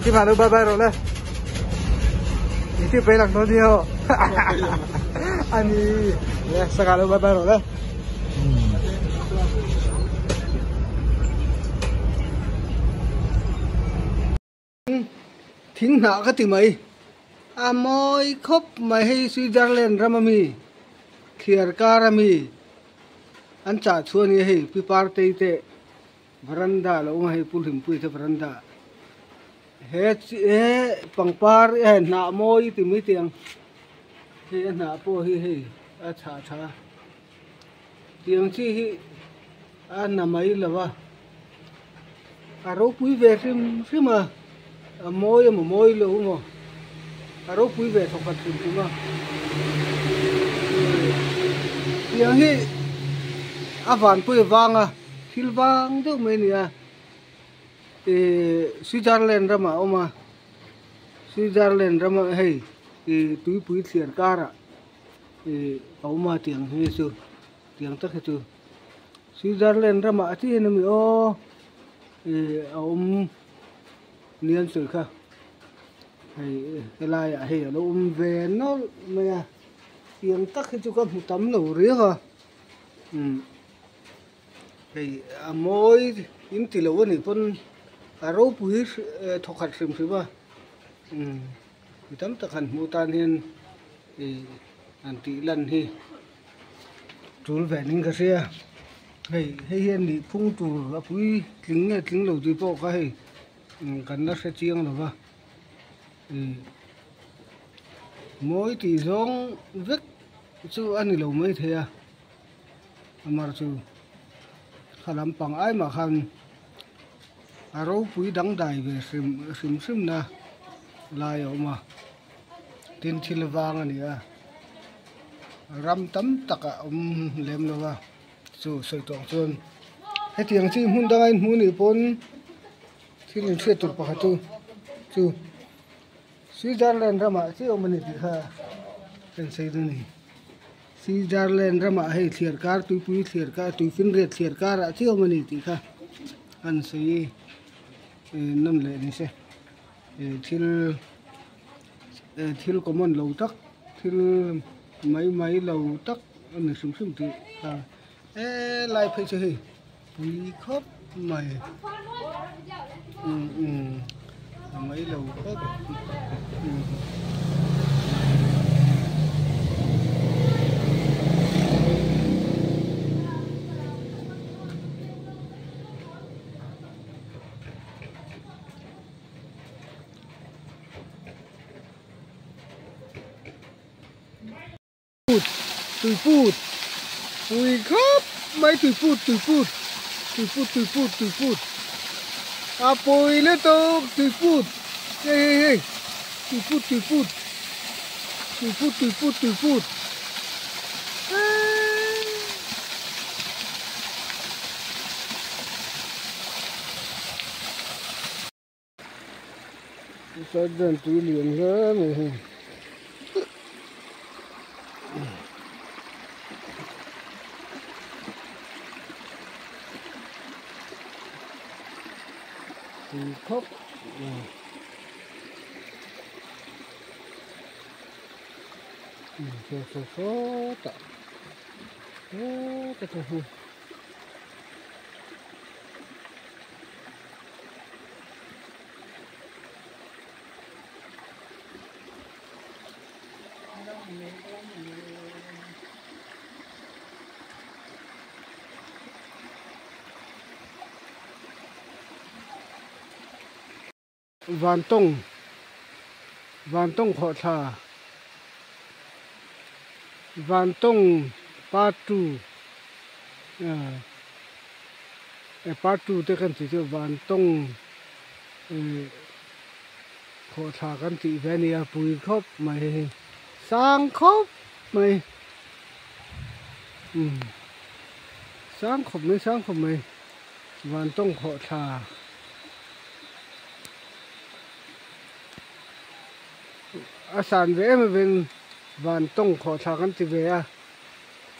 ที่มาดูบายบายrồi đấyที่ไปหลังตัวเดียวอันนี้เนี่ยสกัดดูบายบายrồi đấyทิ้งหนาก็ติไหมมอยคบไม่ให้สวิตเซอร์แลนด์รามีเขียร์การามีอันจ่าชวนนี่ให้พิพาร์ตเตะบรันดาแล้วมาให้พูดถึงพูดถึงบรันดาเฮ้ปังปาร์หน้ามอยติไม่เตียงเฮ้หน้าโป้เฮ้อาชาเตียงที่อันน้ำไม่ละวะเราคุยเวสิมาโมยเลยมั้งเราคุยเวทกันถึงมั้งอย่างนี้วันปุยวางทิลวางเท่าไหร่เนี่ยสวิตเซอร์แลนด์รามาออกมาสวิตเซอร์แลนด์รามาให้ตุยปุยเสียการะเอามาเตียงให้สูเตียงตักให้สูสวิตเซอร์แลนด์รามาที่นั่นมีเอาเนียนสุดค่ะให้ลายให้เราเวนนั่นไม่เตียงตักให้จุกันตั้มหนูเรียกให้มอยอินทิลวันนี้พนเราปุยทอขัดสิมสิบ่ตั้มตะขันมูตานเห็นอันติลันให้จูลแหวนนิ่งกระเสียให้เห็นนี่พุ่งจูแล้วปุยถึงเนี่ยถึงเราตีโป้ก็ให้กันนักเชียงหรอวะมวยตีสองเวกสู้อันนี้เราไม่เทียมาสู้ขลังปังไอ้มาคันเราปุยดังได้เวซิมนะลายออกมาตินทิลวางอันนี้รำตั้มตะกะเล็มแล้ววะสู้ใส่ตองจนให้เตียงที่หุ่นได้หุ่นนี่ปนที่นี่เชื่อตุ่ปากตู้จู่สวิตเซอร์แลนด์รามาที่เอามันนี่ค่ะเป็นสิ่งนี้สวิตเซอร์แลนด์รามาให้เสียการตุยปุยเสียการตุยฟินเรียดเสียการที่เอามันนี่ค่ะอันสิ่งนั่นเลยนี่ใช่ทิลก็มันเหลาตักทิลไม่เหลาตักอันนี้สุ่มที่ลายเพชรให้วีครบไม่mấy lầu khớp tùy phút ui khớp mấy tùy phút Apoy nito, tuput. Hey. Tuput. Sao dần tụi liền ra này. Khóc số tạ Van tông họ thà Van tông patu patu te kan ti van tông họ thà kan ti venia pui khop mai sang khop mai sang khop mai van tông họ thà sản vẽ mà bên vàn tông khó thàกันติเวะ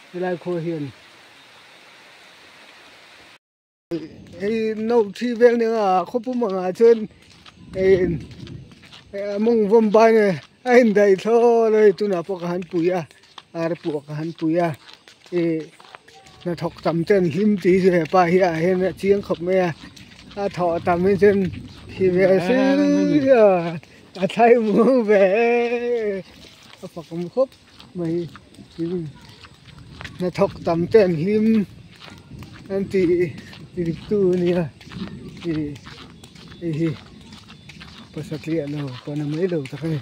เวลาคุยเห็นไอ้นกที่เวงเนี่ยเขาปุ่มมาเชิญ em mong vom bay này anh đầy thô đây tu nào po kahan puya ar po kahan puya na thọc tầm chân lim tí rồi pa hi à hen chiang khop me à thọ tầm bên chân thì về xứ à thay mua về phật cũng khóc mày na thọc tầm chân lim anh thì tu nè thì pasakliya lo panamay lo ta kani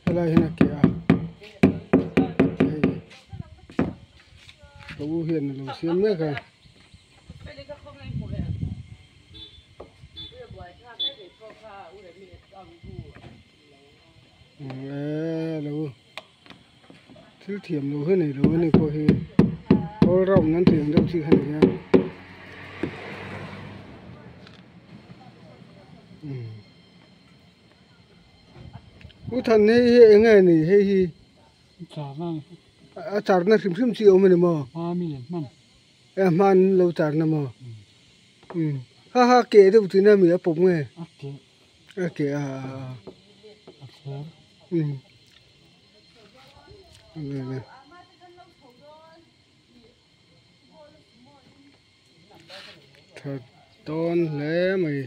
ala hina kya babu hian lo siam me ka lo thil thiam lo he nei lo ne ko he all round nan thiam dau chi khan ya u than he ngai ni he hi char na sim sim chi o me mo man lo char na mo ha ke de tu na mi pom nge ke thật tôn lễ mày